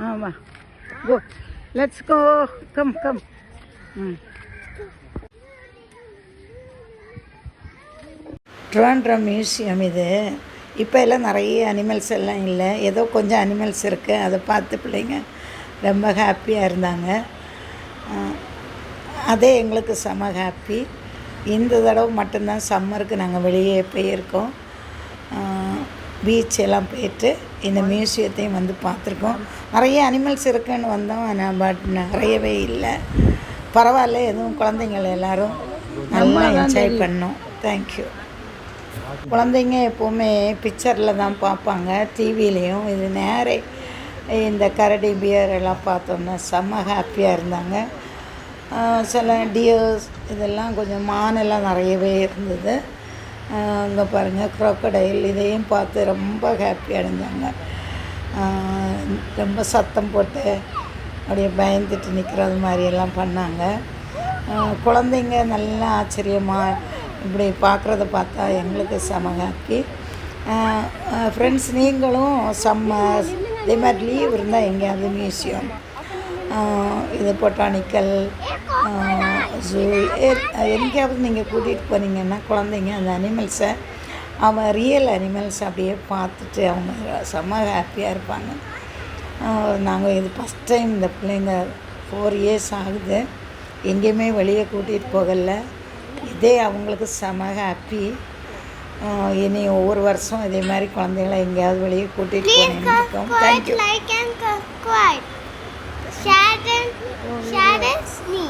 ஆமாம், கோ, let's go, come come. ம். Trivandrum museum இது. இப்போ எல்லாம் நிறைய அனிமல்ஸ் எல்லாம் இல்லை, ஏதோ கொஞ்சம் அனிமல்ஸ் இருக்குது. அதை பார்த்து பிள்ளைங்க ரொம்ப ஹாப்பியாக இருந்தாங்க. அதே எங்களுக்கு செம ஹாப்பி. இந்த தடவை மட்டும்தான் சம்மருக்கு நாங்கள் வெளியே போயிருக்கோம். பீச் எல்லாம் போயிட்டு இந்த மியூசியத்தையும் வந்து பார்த்துருக்கோம். நிறைய அனிமல்ஸ் இருக்குன்னு வந்தோம், ஆனால் பட் நிறையவே இல்லை. பரவாயில்ல, எதுவும் குழந்தைங்கள் எல்லோரும் நல்லா என்ஜாய் பண்ணோம். தேங்க்யூ. குழந்தைங்க எப்போவுமே பிக்சரில் தான் பார்ப்பாங்க, டிவிலையும். இது நேரே இந்த கரடி பியர் எல்லாம் பார்த்தோன்னா செம்ம ஹாப்பியாக இருந்தாங்க. சில டியர்ஸ் இதெல்லாம் கொஞ்சம் மானெல்லாம் நிறையவே இருந்தது. அங்கே பாருங்கள் க்ரோக்கடைல், இதையும் பார்த்து ரொம்ப ஹாப்பியாக இருந்தாங்க. ரொம்ப சத்தம் போட்டு அப்படியே பயந்துட்டு நிற்கிறது மாதிரியெல்லாம் பண்ணாங்க. குழந்தைங்க நல்லா ஆச்சரியமாக இப்படி பார்க்குறத பார்த்தா எங்களுக்கு செம ஹாப்பி. ஃப்ரெண்ட்ஸ், நீங்களும் சம்மர் இதே மாதிரி லீவ் இருந்தால் எங்கேயாவது மியூசியம், இது பொட்டானிக்கல் ஜூ எங்கேயாவது நீங்கள் கூட்டிகிட்டு போனீங்கன்னா குழந்தைங்க அந்த அனிமல்ஸை, அவன் ரியல் அனிமல்ஸ் அப்படியே பார்த்துட்டு அவங்க செம்ம ஹாப்பியாக இருப்பாங்க. நாங்கள் இது ஃபஸ்ட் டைம், இந்த பிள்ளைங்க 4 years ஆகுது, எங்கேயுமே வெளியே கூட்டிகிட்டு போகலை. இதே அவங்களுக்கு செம ஹாப்பி. இனி ஒவ்வொரு வருஷம் இதே மாதிரி குழந்தைகளை எங்கேயாவது வெளியே கூட்டிகிட்டு போனேன்னு இருக்கோம். தேங்க்யூ. Share and me.